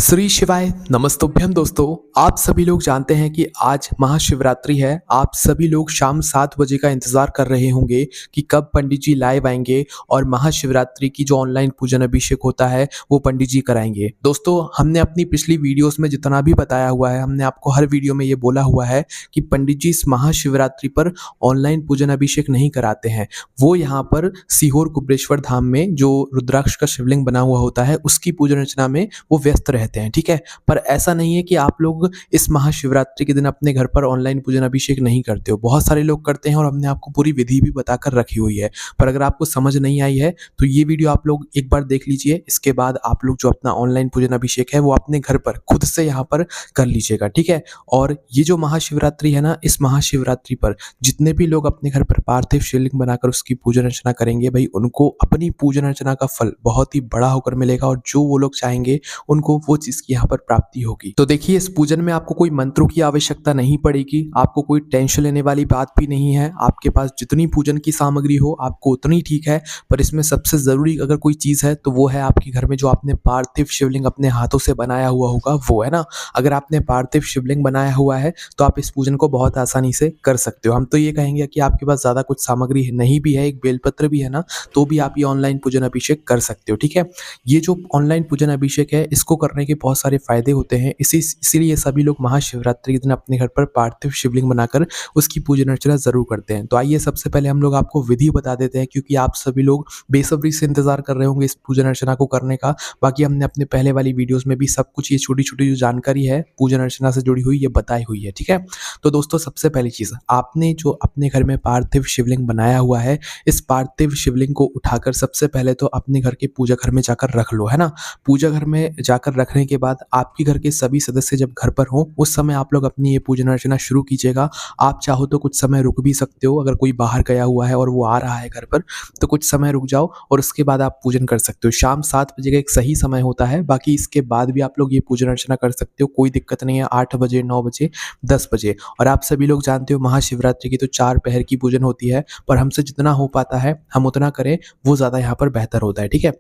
श्री शिवाय नमस्तुभ्यम दोस्तों। आप सभी लोग जानते हैं कि आज महाशिवरात्रि है। आप सभी लोग शाम 7 बजे का इंतज़ार कर रहे होंगे कि कब पंडित जी लाइव आएंगे और महाशिवरात्रि की जो ऑनलाइन पूजन अभिषेक होता है वो पंडित जी कराएंगे। दोस्तों, हमने अपनी पिछली वीडियोस में जितना भी बताया हुआ है, हमने आपको हर वीडियो में ये बोला हुआ है कि पंडित जी इस महाशिवरात्रि पर ऑनलाइन पूजन अभिषेक नहीं कराते हैं। वो यहाँ पर सीहोर कुबेरेश्वर धाम में जो रुद्राक्ष का शिवलिंग बना हुआ होता है उसकी पूजन अर्चना में वो व्यस्त रहते हैं, ठीक है। पर ऐसा नहीं है कि आप लोग इस महाशिवरात्रि के दिन अपने घर पर ऑनलाइन पूजन अभिषेक नहीं करते हो। बहुत सारे लोग करते हैं और हमने आपको पूरी विधि भी बताकर रखी हुई है। पर अगर आपको समझ नहीं आई है तो ये वीडियो आप लोग एक बार देख लीजिए। इसके बाद आप लोग जो अपना ऑनलाइन पूजन अभिषेक है वो अपने घर पर खुद से यहाँ पर कर लीजिएगा, ठीक है। और ये जो महाशिवरात्रि है ना, इस महाशिवरात्रि पर जितने भी लोग अपने घर पर पार्थिव शिवलिंग बनाकर उसकी पूजन अर्चना करेंगे, भाई उनको अपनी पूजन अर्चना का फल बहुत ही बड़ा होकर मिलेगा और जो वो लोग चाहेंगे उनको वो चीज़ की यहाँ पर प्राप्ति होगी। तो देखिए, इस पूजन में आपको कोई मंत्रों की आवश्यकता नहीं पड़ेगी, आपको कोई टेंशन लेने वाली बात भी नहीं है। आपके पास जितनी पूजन की सामग्री हो आपको उतनी ठीक है। पर इसमें सबसे ज़रूरी अगर कोई चीज़ है तो वो है आपके घर में जो आपने पार्थिव शिवलिंग अपने हाथों से बनाया हुआ होगा, वो है ना। अगर आपने पार्थिव शिवलिंग बनाया हुआ है तो आप इस पूजन को बहुत आसानी से कर सकते हो। हम तो ये कहेंगे कि आपके पास ज़्यादा कुछ सामग्री नहीं भी है, एक बेलपत्र भी है ना, तो भी आप ये ऑनलाइन पूजन अभिषेक कर सकते हो, ठीक है। ये जो ऑनलाइन पूजन अभिषेक है इसको करने के बहुत सारे फायदे होते हैं। इसीलिए सभी लोग महाशिवरात्रि के दिन अपने घर पर पार्थिव शिवलिंग बनाकर उसकी पूजन अर्चना जरूर करते हैं। तो आइए सबसे पहले हम लोग आपको विधि बता देते हैं, क्योंकि आप सभी लोग बेसब्री से इंतजार कर रहे होंगे इस पूजन अर्चना को करने का। बाकी हमने अपने पहले वाली वीडियोस में भी सब कुछ ये छोटी छोटी जो जानकारी है पूजन अर्चना से जुड़ी हुई ये बताई हुई है, ठीक है। तो दोस्तों, सबसे पहली चीज, आपने जो अपने घर में पार्थिव शिवलिंग बनाया हुआ है, इस पार्थिव शिवलिंग को उठाकर सबसे पहले तो अपने घर के पूजा घर में जाकर रख लो, है ना। पूजा घर में जाकर रखने के बाद आपके घर के सभी सदस्य जब घर पर हो उस समय आप लोग अपनी ये पूजन अर्चना शुरू कीजिएगा। आप चाहो तो कुछ समय रुक भी सकते हो। अगर कोई बाहर गया हुआ है और वो आ रहा है घर पर तो कुछ समय रुक जाओ और उसके बाद आप पूजन कर सकते हो। शाम 7 बजे का एक सही समय होता है, बाकी इसके बाद भी आप लोग ये पूजन अर्चना कर सकते हो, कोई दिक्कत नहीं है। 8 बजे, 9 बजे, 10 बजे। और आप सभी लोग जानते हो महाशिवरात्रि की तो 4 पहर की पूजन होती है, पर हमसे जितना हो पाता है हम उतना करें, वो ज़्यादा यहाँ पर बेहतर होता है, ठीक है।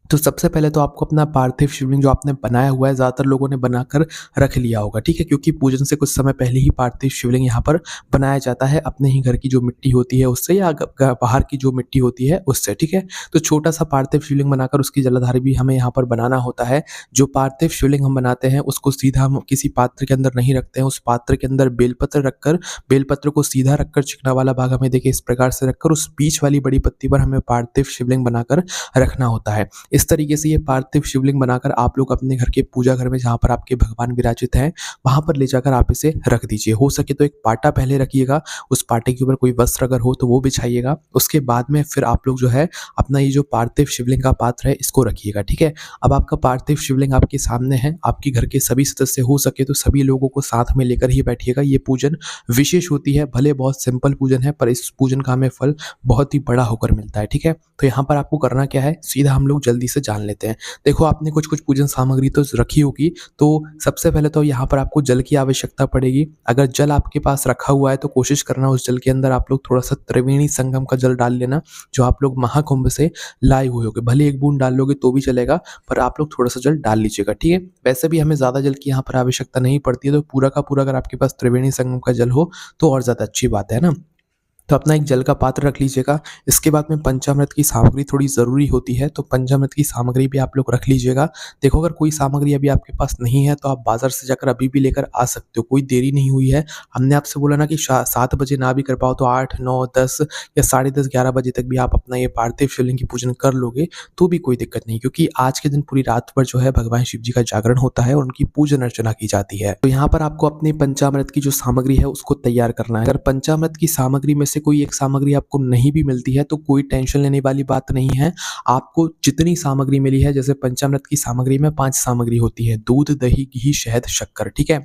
तो सबसे पहले तो आपको अपना पार्थिव शिवलिंग जो आपने बनाया हुआ है, ज़्यादातर लोगों ने बनाकर रख लिया होगा, ठीक है, क्योंकि पूजन से कुछ समय पहले ही पार्थिव शिवलिंग यहाँ पर बनाया जाता है अपने ही घर की जो मिट्टी होती है उससे, या बाहर की जो मिट्टी होती है उससे, ठीक है। तो छोटा सा पार्थिव शिवलिंग बनाकर उसकी जलाधार भी हमें यहाँ पर बनाना होता है। जो पार्थिव शिवलिंग हम बनाते हैं उसको सीधा हम किसी पात्र के अंदर नहीं रखते हैं। उस पात्र के अंदर बेलपत्र रखकर, बेलपत्र को सीधा रखकर चिकना वाला भाग हमें देखिए इस प्रकार से रखकर उस बीच वाली बड़ी पत्ती पर हमें पार्थिव शिवलिंग बनाकर रखना होता है। इस तरीके से ये पार्थिव शिवलिंग बनाकर आप लोग अपने घर के पूजा घर में जहाँ पर आपके भगवान विराजित हैं वहां पर ले जाकर आप इसे रख दीजिए। हो सके तो एक पाटा पहले रखिएगा, उस पाटे के ऊपर कोई वस्त्र अगर हो तो वो बिछाइएगा। उसके बाद में फिर आप लोग जो है अपना ये जो पार्थिव शिवलिंग का पात्र है इसको रखिएगा, ठीक है। अब आपका पार्थिव शिवलिंग आपके सामने है, आपके घर के सभी सदस्य हो सके तो सभी लोगों को साथ में लेकर ही बैठिएगा। ये पूजन विशेष होती है, भले बहुत सिंपल पूजन है पर इस पूजन का हमें फल बहुत ही बड़ा होकर मिलता है, ठीक है। तो यहाँ पर आपको करना क्या है, सीधा हम लोग जल्दी से जान लेते हैं। देखो, आपने कुछ कुछ पूजन सामग्री तो रखी होगी, तो सबसे पहले तो यहाँ पर आपको जल की आवश्यकता पड़ेगी। अगर जल आपके पास रखा हुआ है तो कोशिश करना उस जल के अंदर आप लोग थोड़ा सा त्रिवेणी संगम का जल डाल लेना, जो आप लोग महाकुंभ से लाए हुए होगे। भले एक बूंद डाल लोगे तो भी चलेगा, पर आप लोग थोड़ा सा जल डाल लीजिएगा, ठीक है। वैसे भी हमें ज्यादा जल की यहाँ पर आवश्यकता नहीं पड़ती है, तो पूरा का पूरा अगर आपके पास त्रिवेणी संगम का जल हो तो और ज्यादा अच्छी बात है ना। तो अपना एक जल का पात्र रख लीजिएगा। इसके बाद में पंचामृत की सामग्री थोड़ी ज़रूरी होती है, तो पंचामृत की सामग्री भी आप लोग रख लीजिएगा। देखो, अगर कोई सामग्री अभी आपके पास नहीं है तो आप बाजार से जाकर अभी भी लेकर आ सकते हो, कोई देरी नहीं हुई है। हमने आपसे बोला ना कि 7 बजे ना भी कर पाओ तो 8, 9, 10 या 10:30, 11 बजे तक भी आप अपना ये पार्थिव शिवलिंग की पूजन कर लोगे तो भी कोई दिक्कत नहीं, क्योंकि आज के दिन पूरी रात भर जो है भगवान शिव जी का जागरण होता है और उनकी पूजन अर्चना की जाती है। तो यहाँ पर आपको अपने पंचामृत की जो सामग्री है उसको तैयार करना है। अगर पंचामृत की सामग्री में से कोई एक सामग्री आपको नहीं भी मिलती है तो कोई टेंशन लेने वाली बात नहीं है। आपको जितनी सामग्री मिली है, जैसे पंचामृत की सामग्री में 5 सामग्री होती है, दूध, दही, घी, शहद, शक्कर, ठीक है।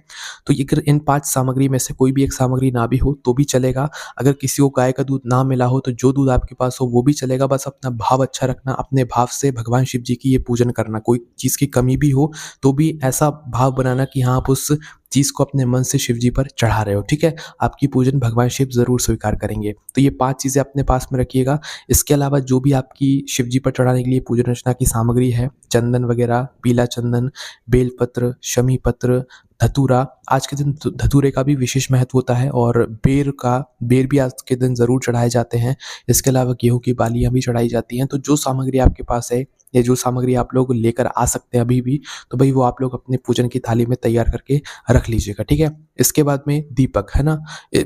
तो अगर इन 5 सामग्री में से कोई भी एक सामग्री ना भी हो तो भी चलेगा। अगर किसी को गाय का दूध ना मिला हो तो जो दूध आपके पास हो वो भी चलेगा। बस अपना भाव अच्छा रखना, अपने भाव से भगवान शिव जी की ये पूजन करना। कोई चीज की कमी भी हो तो भी ऐसा भाव बनाना कि हाँ, आप उस चीज़ को अपने मन से शिव जी पर चढ़ा रहे हो, ठीक है? आपकी पूजन भगवान शिव ज़रूर स्वीकार करेंगे। तो ये 5 चीज़ें अपने पास में रखिएगा। इसके अलावा जो भी आपकी शिव जी पर चढ़ाने के लिए पूजन अर्चना की सामग्री है, चंदन वगैरह, पीला चंदन, बेलपत्र, शमी पत्र, धतूरा, आज के दिन धतूरे का भी विशेष महत्व होता है और बेर भी आज के दिन ज़रूर चढ़ाए जाते हैं। इसके अलावा गेहूँ की बालियाँ भी चढ़ाई जाती हैं। तो जो सामग्री आपके पास है या जो सामग्री आप लोग लेकर आ सकते हैं अभी भी, तो भई वो आप लोग अपने पूजन की थाली में तैयार करके रख लीजिएगा, ठीक है? इसके बाद में दीपक, है ना?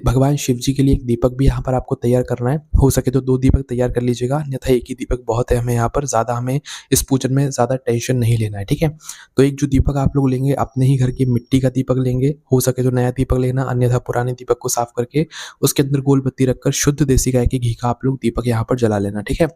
भगवान शिव जी के लिए एक दीपक भी यहाँ पर आपको तैयार करना है। हो सके तो 2 दीपक तैयार कर लीजिएगा, अन्यथा 1 ही दीपक बहुत है हमें यहाँ पर, ज़्यादा हमें इस पूजन में ज़्यादा टेंशन नहीं लेना है, ठीक है? तो एक जो दीपक आप लोग लेंगे, अपने ही घर के मिट्टी का दीपक लेंगे, हो सके तो नया दीपक लेना, अन्यथा पुराने दीपक को साफ करके उसके अंदर गोल बत्ती रखकर शुद्ध देसी गाय के घी का आप लोग दीपक यहाँ पर जला लेना, ठीक है?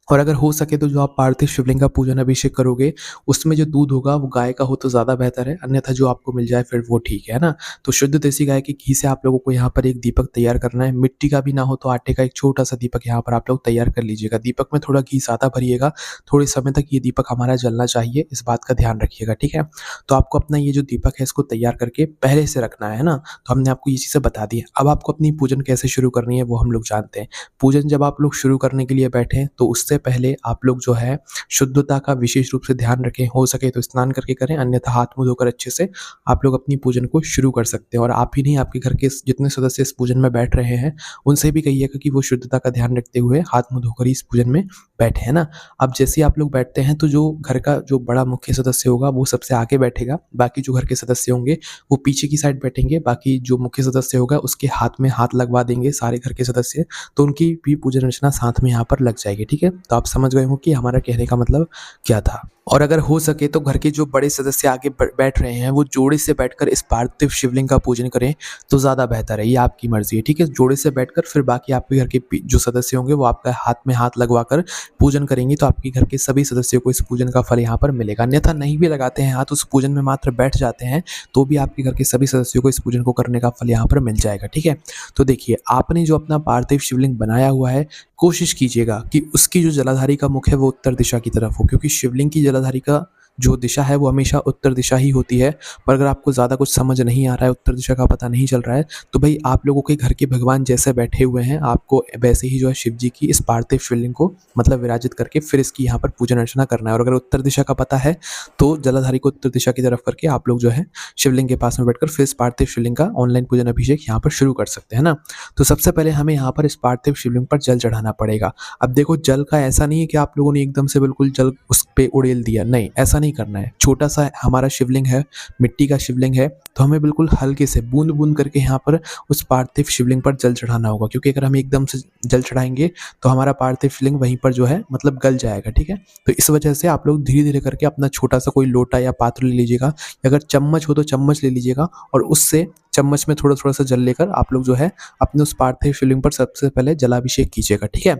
और अगर हो सके तो जो आप पार्थिव शिवलिंग का पूजन अभिषेक करोगे, उसमें जो दूध होगा वो गाय का हो तो ज़्यादा बेहतर है, अन्यथा जो आपको मिल जाए फिर वो ठीक है ना? तो शुद्ध देसी गाय के घी से आप लोगों को यहाँ पर एक दीपक तैयार करना है, मिट्टी का भी ना हो तो आटे का एक छोटा-सा दीपक यहाँ पर आप लोग तैयार कर लीजिएगा। दीपक में थोड़ा घी ज़्यादा भरिएगा, थोड़े समय तक ये दीपक हमारा जलना चाहिए, इस बात का ध्यान रखिएगा, ठीक है? तो आपको अपना ये जो दीपक है इसको तैयार करके पहले से रखना है ना? तो हमने आपको ये चीज़ें बता दी हैं। अब आपको अपनी पूजन कैसे शुरू करनी है वो हम लोग जानते हैं। पूजन जब आप लोग शुरू करने के लिए बैठें तो उससे पहले आप लोग जो है शुद्धता का विशेष रूप से ध्यान रखें। हो सके तो स्नान करके करें, अन्यथा हाथ मुँह धोकर अच्छे से आप लोग अपनी पूजन को शुरू कर सकते हैं। और आप ही नहीं, आपके घर के जितने सदस्य इस पूजन में बैठ रहे हैं उनसे भी कहिएगा कि वो शुद्धता का ध्यान रखते हुए हाथ मुँह धोकर ही इस पूजन में बैठे, है ना? अब जैसे ही आप लोग बैठते हैं तो जो घर का जो बड़ा मुख्य सदस्य होगा वो सबसे आगे बैठेगा, बाकी जो घर के सदस्य होंगे वो पीछे की साइड बैठेंगे, बाकी जो मुख्य सदस्य होगा उसके हाथ में हाथ लगवा देंगे सारे घर के सदस्य, तो उनकी भी पूजन अर्चना साथ में यहाँ पर लग जाएगी, ठीक है? तो आप समझ गए हो कि हमारा कहने का मतलब क्या था। और अगर हो सके तो घर के जो बड़े सदस्य आगे बैठ रहे हैं वो जोड़े से बैठकर इस पार्थिव शिवलिंग का पूजन करें तो ज़्यादा बेहतर है, ये आपकी मर्ज़ी है, ठीक है? जोड़े से बैठकर फिर बाकी आपके घर के जो सदस्य होंगे वो आपका हाथ में हाथ लगवाकर पूजन करेंगे, तो आपके घर के सभी सदस्यों को इस पूजन का फल यहाँ पर मिलेगा। अन्यथा नहीं भी लगाते हैं हाथ, उस पूजन में मात्र बैठ जाते हैं, तो भी आपके घर के सभी सदस्यों को इस पूजन को करने का फल यहाँ पर मिल जाएगा, ठीक है? तो देखिए, आपने जो अपना पार्थिव शिवलिंग बनाया हुआ है, कोशिश कीजिएगा कि उसकी जो जलाधारी का मुख है वो उत्तर दिशा की तरफ हो, क्योंकि शिवलिंग की जलाधारी का जो दिशा है वो हमेशा उत्तर दिशा ही होती है। पर अगर आपको ज़्यादा कुछ समझ नहीं आ रहा है, उत्तर दिशा का पता नहीं चल रहा है, तो भई आप लोगों के घर के भगवान जैसे बैठे हुए हैं, आपको वैसे ही जो है शिव जी की इस पार्थिव शिवलिंग को मतलब विराजित करके फिर इसकी यहाँ पर पूजन अर्चना करना है। और अगर उत्तर दिशा का पता है तो जलाधारी को उत्तर दिशा की तरफ करके आप लोग जो है शिवलिंग के पास में बैठकर फिर इस पार्थिव शिवलिंग का ऑनलाइन पूजन अभिषेक यहाँ पर शुरू कर सकते हैं ना। तो सबसे पहले हमें यहाँ पर इस पार्थिव शिवलिंग पर जल चढ़ाना पड़ेगा। अब देखो, जल का ऐसा नहीं है कि आप लोगों ने एकदम से बिल्कुल जल उस पे उड़ेल दिया, नहीं, ऐसा नहीं करना है। छोटा सा हमारा शिवलिंग है, मिट्टी का शिवलिंग है, तो हमें बिल्कुल हल्के से बूंद बूंद करके यहाँ पर उस पार्थिव शिवलिंग पर जल चढ़ाना होगा, क्योंकि अगर हम एकदम से जल चढ़ाएंगे तो हमारा पार्थिव शिवलिंग वहीं पर जो है मतलब गल जाएगा, ठीक है? तो इस वजह से आप लोग धीरे धीरे करके अपना छोटा सा कोई लोटा या पात्र ले लीजिएगा, अगर चम्मच हो तो चम्मच ले लीजिएगा, और उससे चम्मच में थोड़ा थोड़ा सा जल लेकर आप लोग जो है अपने उस पार्थिव शिवलिंग पर सबसे पहले जलाभिषेक कीजिएगा, ठीक है?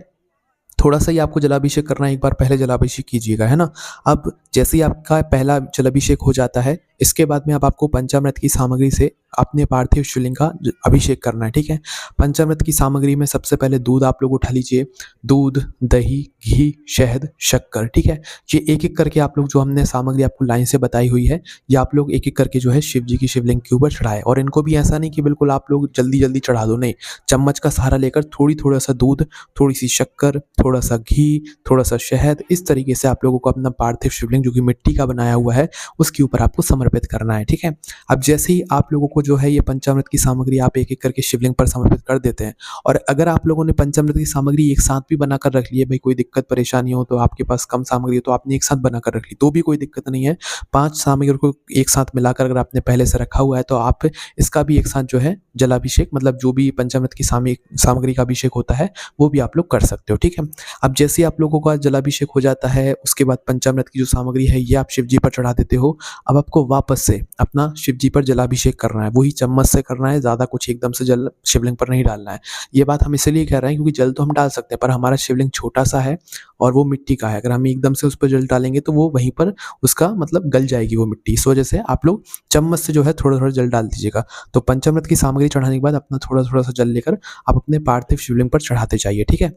थोड़ा सा ही आपको जलाभिषेक करना है, एक बार पहले जलाभिषेक कीजिएगा, है ना? अब जैसे ही आपका पहला जलाभिषेक हो जाता है, इसके बाद में अब आपको पंचामृत की सामग्री से अपने पार्थिव शिवलिंग का अभिषेक करना है, ठीक है? पंचामृत की सामग्री में सबसे पहले दूध आप लोग उठा लीजिए, दूध, दही, घी, शहद, शक्कर, ठीक है? ये एक-एक करके आप लोग जो हमने सामग्री आपको लाइन से बताई हुई है, ये आप लोग एक-एक करके जो है शिव जी की शिवलिंग के ऊपर चढ़ाएँ, और इनको भी ऐसा नहीं कि बिल्कुल आप लोग जल्दी-जल्दी चढ़ा दो, नहीं। चम्मच का सहारा लेकर थोड़ा सा दूध, थोड़ी-सी शक्कर, थोड़ा सा घी, थोड़ा सा शहद, इस तरीके से आप लोगों को अपना पार्थिव शिवलिंग जो कि मिट्टी का बनाया हुआ है, उसके ऊपर आपको समर्पित करना है, ठीक है? अब जैसे ही आप लोगों को जो है ये पंचामृत की सामग्री आप एक-एक करके शिवलिंग पर समर्पित कर देते हैं, और अगर आप लोगों ने पंचामृत की सामग्री एक साथ भी बनाकर रख ली है, भाई कोई दिक्कत परेशानी हो तो आपके पास कम सामग्री हो तो आपने एक साथ बनाकर रख ली, तो भी कोई दिक्कत नहीं है। 5 सामग्री को एक साथ मिलाकर अगर आपने पहले से रखा हुआ है तो आप इसका भी एक साथ जो है जलाभिषेक, मतलब जो भी पंचामृत की सामग्री का अभिषेक होता है वो भी आप लोग कर सकते हो, ठीक है? अब जैसे ही आप लोगों का जलाभिषेक हो जाता है, उसके बाद पंचामृत की जो सामग्री है ये आप शिव जी पर चढ़ा देते हो। अब आपको वापस से अपना शिव जी पर जलाभिषेक करना है, वही चम्मच से करना है, ज़्यादा कुछ एकदम से जल शिवलिंग पर नहीं डालना है। ये बात हम इसलिए कह रहे हैं क्योंकि जल तो हम डाल सकते हैं, पर हमारा शिवलिंग छोटा सा है और वो मिट्टी का है, अगर हम एकदम से उस पर जल डालेंगे तो वो वहीं पर उसका मतलब गल जाएगी वो मिट्टी। इस वजह से आप लोग चम्मच से जो है थोड़ा-थोड़ा जल डाल दीजिएगा। तो पंचामृत की सामग्री चढ़ाने के बाद अपना थोड़ा-थोड़ा सा जल लेकर आप अपने पार्थिव शिवलिंग पर चढ़ाते जाइए, ठीक है?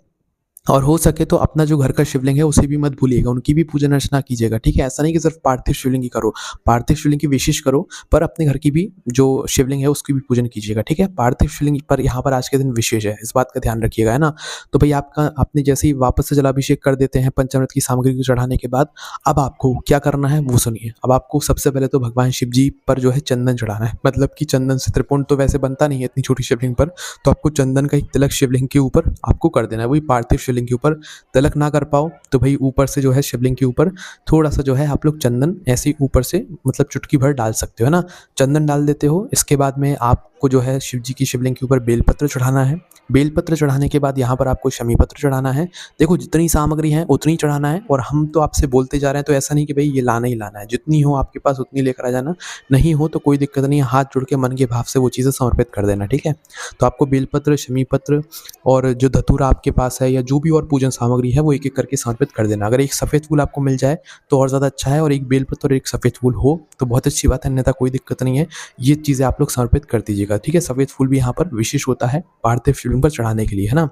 और हो सके तो अपना जो घर का शिवलिंग है उसे भी मत भूलिएगा, उनकी भी पूजन अर्चना कीजिएगा, ठीक है? ऐसा नहीं कि सिर्फ पार्थिव शिवलिंग ही करो, पार्थिव शिवलिंग की विशेष करो, पर अपने घर की भी जो शिवलिंग है उसकी भी पूजन कीजिएगा, ठीक है? पार्थिव शिवलिंग पर यहाँ पर आज के दिन विशेष है, इस बात का ध्यान रखिएगा, है ना? तो भई आपका आपने जैसे ही वापस से जलाभिषेक कर देते हैं पंचामृत की सामग्री को चढ़ाने के बाद, अब आपको क्या करना है वो सुनिए। अब आपको सबसे पहले तो भगवान शिव जी पर जो है चंदन चढ़ाना है, मतलब कि चंदन से त्रिपुंड तो वैसे बनता नहीं है इतनी छोटी शिवलिंग पर, तो आपको चंदन का एक तिलक शिवलिंग के ऊपर आपको कर देना है, वही पार्थिव शिवलिंग के ऊपर। तिलक ना कर पाओ तो भाई ऊपर से जो है शिवलिंग के ऊपर थोड़ा-सा जो है आप लोग चंदन ऐसे ही ऊपर से मतलब चुटकी भर डाल सकते हो, है ना? चंदन डाल देते हो, इसके बाद में आपको जो है शिव जी की शिवलिंग के ऊपर बेलपत्र चढ़ाना है। बेलपत्र चढ़ाने के बाद यहाँ पर आपको शमी पत्र चढ़ाना है। देखो जितनी सामग्री है उतनी चढ़ाना है, और हम तो आपसे बोलते जा रहे हैं तो ऐसा नहीं कि भई ये लाना ही लाना है। जितनी हो आपके पास उतनी लेकर आ जाना, नहीं हो तो कोई दिक्कत नहीं है, हाथ जोड़ के मन के भाव से वो चीज़ें समर्पित कर देना, ठीक है? तो आपको बेलपत्र, शमी पत्र और जो धतूरा आपके पास है या जो भी और पूजन सामग्री है वो एक-एक करके समर्पित कर देना। अगर एक सफ़ेद फूल आपको मिल जाए तो और ज़्यादा अच्छा है, और एक बेलपत्र और एक सफ़ेद फूल हो तो बहुत अच्छी बात है, अन्यथा कोई दिक्कत नहीं है। ये चीज़ें आप लोग समर्पित कर दीजिएगा, ठीक है? सफ़ेद फूल भी यहाँ पर विशेष होता है पार्थिव शिवलिंग पर चढ़ाने के लिए, है ना?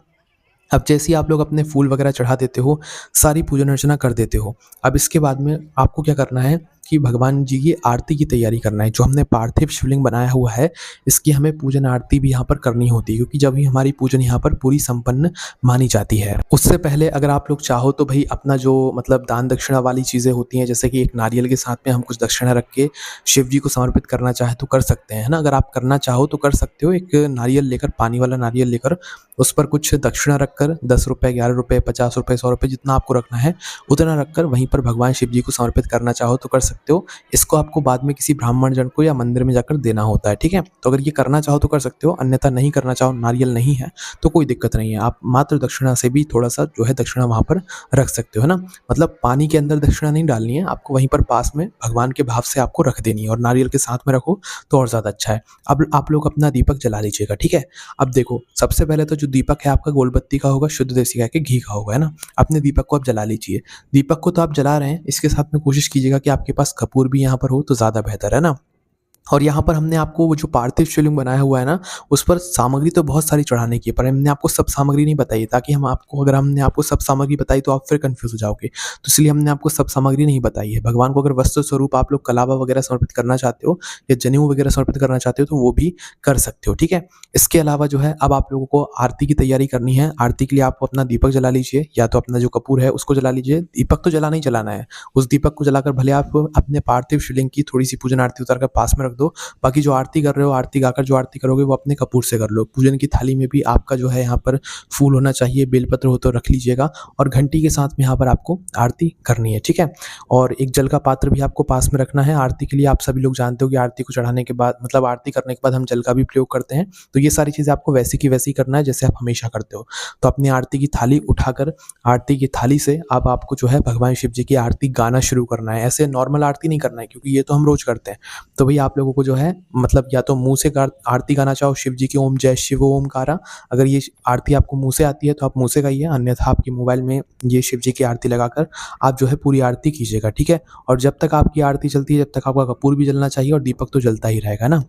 अब जैसे ही आप लोग अपने फूल वगैरह चढ़ा देते हो, सारी पूजन अर्चना कर देते हो, अब इसके बाद में आपको क्या करना है कि भगवान जी की आरती की तैयारी करना है। जो हमने पार्थिव शिवलिंग बनाया हुआ है, इसकी हमें पूजन आरती भी यहाँ पर करनी होती है, क्योंकि जब ही हमारी पूजन यहाँ पर पूरी संपन्न मानी जाती है। उससे पहले अगर आप लोग चाहो तो भई अपना जो मतलब दान दक्षिणा वाली चीज़ें होती हैं, जैसे कि एक नारियल के साथ में हम कुछ दक्षिणा रख के शिव जी को समर्पित करना चाहें तो कर सकते हैं, है ना? अगर आप करना चाहो तो कर सकते हो। एक नारियल लेकर, पानी वाला नारियल लेकर उस पर कुछ दक्षिणा रखकर ₹10, ₹11, ₹50, ₹100 जितना आपको रखना है, उतना रखकर वहीं पर भगवान शिव जी को समर्पित करना चाहो तो कर सकते हो। इसको आपको बाद में किसी ब्राह्मण जन को या मंदिर में जाकर देना होता है, ठीक है? तो अगर ये करना चाहो तो कर सकते हो, अन्यथा नहीं करना चाहो, नारियल नहीं है, तो कोई दिक्कत नहीं है। आप मात्र दक्षिणा से भी थोड़ा-सा जो है दक्षिणा वहाँ पर रख सकते हो, है ना? मतलब पानी के अंदर दक्षिणा नहीं डालनी है, आपको वहीं पर पास में भगवान के भाव से आपको रख देनी है, और नारियल के साथ में रखो तो और ज़्यादा अच्छा है। अब आप लोग अपना दीपक जला लीजिएगा, ठीक है? अब देखो, सबसे पहले तो जो दीपक है आपका गोल बत्ती का होगा, शुद्ध देसी गाय के घी का होगा, है ना? अपने दीपक को आप जला लीजिए। दीपक को तो आप जला रहे हैं, इसके साथ में कोशिश कीजिएगा कि आपके पास कपूर भी यहाँ पर हो तो ज़्यादा बेहतर है ना? और यहाँ पर हमने आपको वो जो पार्थिव शिवलिंग बनाया हुआ है ना, उस पर सामग्री तो बहुत सारी चढ़ाने की है, पर हमने आपको सब सामग्री नहीं बताई है, ताकि हम आपको अगर हमने आपको सब सामग्री बताई तो आप फिर कन्फ्यूज़ हो जाओगे। तो इसलिए हमने आपको सब सामग्री नहीं बताई है। भगवान को अगर वस्त्र स्वरूप आप लोग कलावा वगैरह समर्पित करना चाहते हो या जनेऊ वगैरह समर्पित करना चाहते हो तो वो भी कर सकते हो, ठीक है? इसके अलावा जो है अब आप लोगों को आरती की तैयारी करनी है। आरती के लिए आप अपना दीपक जला लीजिए, या तो अपना जो कपूर है उसको जला लीजिए। दीपक तो जलाना ही जलाना है। उस दीपक को जलाकर भले आप अपने पार्थिव शिवलिंग की थोड़ी-सी पूजन आरती उतार कर पास में रख दो। बाकी जो आरती कर रहे हो, आरती गाकर जो आरती करोगे वो अपने कपूर से कर लो। पूजन की थाली में भी आपका जो है यहाँ पर फूल होना चाहिए, बेलपत्र हो तो रख लीजिएगा, और घंटी के साथ में यहाँ पर आपको आरती करनी है, ठीक है? और एक जल का पात्र भी आपको पास में रखना है। आरती के लिए आप सभी लोग जानते हो कि आरती को चढ़ाने के बाद मतलब आरती करने के बाद हम जल का भी प्रयोग करते हैं। तो ये सारी चीज़ें आपको वैसी की वैसी करना है जैसे आप हमेशा करते हो। तो अपनी आरती की थाली उठाकर आरती की थाली से अब आपको जो है भगवान शिव जी की आरती गाना शुरू करना है। ऐसे नॉर्मल आरती नहीं करना है, क्योंकि ये तो हम रोज़ करते हैं। तो भई आप लोगों को जो है मतलब या तो मुँह से गा आरती गाना चाहो शिव जी की, ओम जय शिव ओमकारा। अगर ये आरती आपको मुँह से आती है तो आप मुँह से गाइए, अन्यथा आपके मोबाइल में ये शिव जी की आरती लगाकर आप जो है पूरी आरती कीजिएगा, ठीक है? और जब तक आपकी आरती चलती है, जब तक आपका कपूर भी जलना चाहिए और दीपक तो जलता ही रहेगा ना?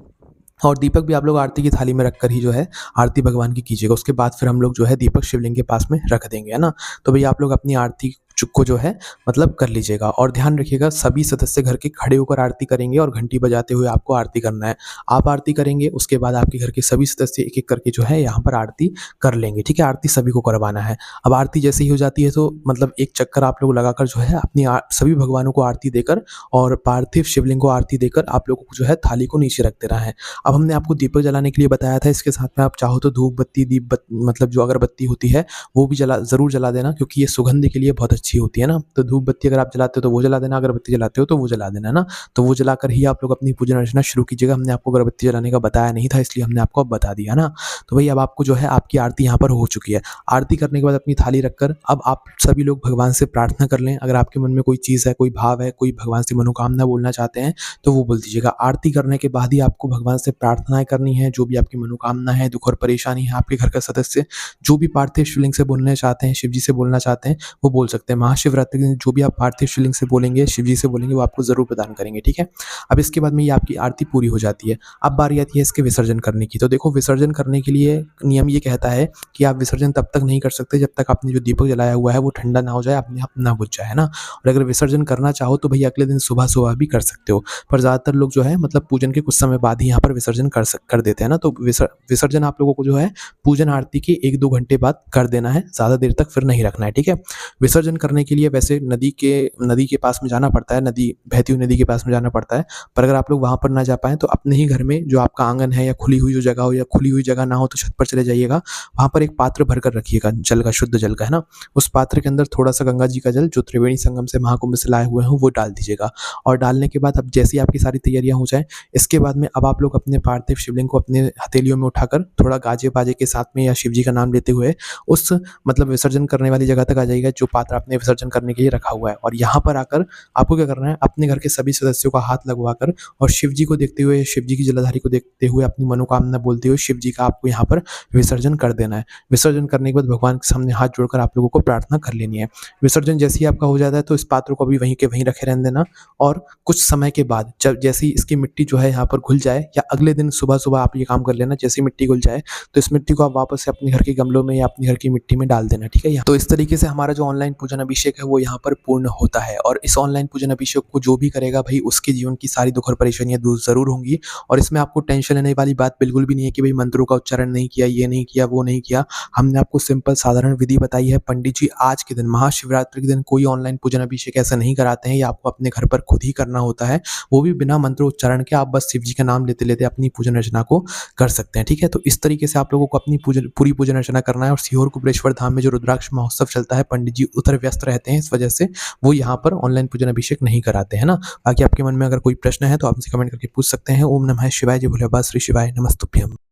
और दीपक भी आप लोग आरती की थाली में रखकर ही जो है आरती भगवान की कीजिएगा। उसके बाद फिर हम लोग जो है दीपक शिवलिंग के पास में रख देंगे, है ना? तो भई आप लोग अपनी आरती को जो है मतलब कर लीजिएगा, और ध्यान रखिएगा सभी सदस्य घर के खड़े होकर आरती करेंगे और घंटी बजाते हुए आपको आरती करना है। आप आरती करेंगे, उसके बाद आपके घर के सभी सदस्य एक-एक करके जो है यहाँ पर आरती कर लेंगे, ठीक है? आरती सभी को करवाना है। अब आरती जैसे ही हो जाती है तो मतलब एक चक्कर आप लोग लगाकर जो है अपनी सभी भगवानों को आरती देकर और पार्थिव शिवलिंग को आरती देकर आप लोगों को जो है थाली को नीचे रख देना है। अब हमने आपको दीपक जलाने के लिए बताया था, इसके साथ में आप चाहो तो धूप बत्ती, मतलब जो अगरबत्ती होती है वो भी ज़रूर जला देना, क्योंकि ये सुगंध के लिए बहुत अच्छी होती है ना। तो धूप बत्ती अगर आप जलाते हो तो वो जला देना, अगरबत्ती जलाते हो तो वो जला देना, है ना। तो वो जलाकर ही आप लोग अपनी पूजन अर्चना शुरू कीजिएगा। हमने आपको अगरबत्ती जलाने का बताया नहीं था, इसलिए हमने आपको अब बता दिया ना। तो भाई अब आपको जो है आपकी आरती यहाँ पर हो चुकी है। आरती करने के बाद अपनी थाली रखकर अब आप सभी लोग भगवान से प्रार्थना कर लें। अगर आपके मन में कोई चीज़ है, कोई भाव है, कोई भगवान से मनोकामना बोलना चाहते हैं तो वो बोल दीजिएगा। आरती करने के बाद ही आपको भगवान से प्रार्थनाएँ करनी है। जो भी आपकी मनोकामना है, दुःख और परेशानी है, आपके घर का सदस्य जो भी पार्थिव शिवलिंग से बोलना चाहते हैं, शिव जी से बोलना चाहते हैं, वो बोल सकते हैं। महाशिवरात्रि के दिन जो भी आप पार्थिव शिवलिंग से बोलेंगे, शिव जी से बोलेंगे, वो आपको ज़रूर प्रदान करेंगे, ठीक है? अब इसके बाद में ये आपकी आरती पूरी हो जाती है। अब बारी आती है इसके विसर्जन करने की। तो देखो, विसर्जन करने के लिए नियम ये कहता है कि आप विसर्जन तब तक नहीं कर सकते जब तक आपने जो दीपक जलाया हुआ है वो ठंडा ना हो जाए, अपने आप ना बुझ जाए, है ना? और अगर विसर्जन करना चाहो तो भई अगले दिन सुबह-सुबह भी कर सकते हो। पर ज़्यादातर लोग जो है मतलब पूजन के कुछ समय बाद ही यहाँ पर विसर्जन कर देते हैं ना, तो विसर्जन आप लोगों को जो है पूजन आरती के 1-2 घंटे बाद कर देना है, ज़्यादा देर तक फिर नहीं रखना है, ठीक है? विसर्जन करने के लिए वैसे नदी के पास में जाना पड़ता है, बहती हुई नदी के पास में जाना पड़ता है। पर अगर आप लोग वहाँ पर ना जा पाएँ तो अपने ही घर में जो आपका आँगन है या खुली हुई जो जगह हो, या खुली हुई जगह ना हो तो छत पर चले जाइएगा। वहाँ पर एक पात्र भर कर रखिएगा जल का, शुद्ध जल का, है ना? उस पात्र के अंदर थोड़ा-सा गंगा जी का जल जो त्रिवेणी संगम से, महाकुंभ से लाए हुए हों, वो डाल दीजिएगा। और डालने के बाद अब जैसे ही आपकी सारी तैयारियाँ हो जाएँ, इसके बाद में अब आप लोग अपने पार्थिव शिवलिंग को अपने हथेलियों में उठाकर थोड़ा गाजे-बाजे के साथ में या शिव जी का नाम लेते हुए उस मतलब विसर्जन करने वाली जगह तक आ जाइएगा जो पात्र आपने विसर्जन करने के लिए रखा हुआ है। और यहाँ पर आकर आपको क्या करना है, अपने घर के सभी सदस्यों का हाथ लगवाकर और शिव जी को देखते हुए, शिव जी की जलाधारी को देखते हुए, अपनी मनोकामना बोलते हुए शिव जी का आपको यहाँ पर विसर्जन कर देना है। विसर्जन करने के बाद भगवान के सामने हाथ जोड़कर आप लोगों को प्रार्थना कर लेनी है। विसर्जन जैसे ही आपका हो जाता है तो इस पात्र को अभी वहीं के वहीं रखे रहने देना, और कुछ समय के बाद जब जैसे ही इसकी मिट्टी जो है यहाँ पर घुल जाए, या अगले दिन सुबह-सुबह आप ये काम कर लेना, जैसे ही मिट्टी घुल जाए तो इस मिट्टी को आप वापस से अपने घर के गमलों में या अपने घर की मिट्टी में डाल देना, ठीक है? तो इस तरीके से हमारा जो ऑनलाइन पूजन अभिषेक है वो यहाँ पर पूर्ण होता है। और इस ऑनलाइन पूजन अभिषेक को जो भी करेगा भाई, उसके जीवन की सारी दुख और परेशानियाँ दूर ज़रूर होंगी। और इसमें आपको टेंशन लेने वाली बात बिल्कुल भी नहीं है कि भाई मंत्रों का उच्चारण नहीं किया, ये नहीं किया, वो नहीं किया। हमने आपको सिंपल साधारण विधि बताई है। पंडित जी आज के दिन, महाशिवरात्रि के दिन, कोई ऑनलाइन पूजन अभिषेक ऐसा नहीं कराते हैं, ये आपको अपने घर पर खुद ही करना होता है, वो भी बिना मंत्रोच्चारण के। आप बस शिव जी का नाम लेते-लेते अपनी पूजन अर्चना को कर सकते हैं, ठीक है? तो इस तरीके से आप लोगों को अपनी पूरी पूजन अर्चना करना है। और सीहोर कुबेरेश्वर धाम में जो रुद्राक्ष महोत्सव चलता है, पंडित जी उधर व्यस्त रहते हैं, इस वजह से वो यहाँ पर ऑनलाइन पूजन अभिषेक नहीं कराते हैं ना। बाकी आपके मन में अगर कोई प्रश्न है तो आप हमसे कमेंट करके पूछ सकते हैं। ओम नमः शिवाय, जय भोले बाबा, श्री शिवाय नमस्तुभ्यम।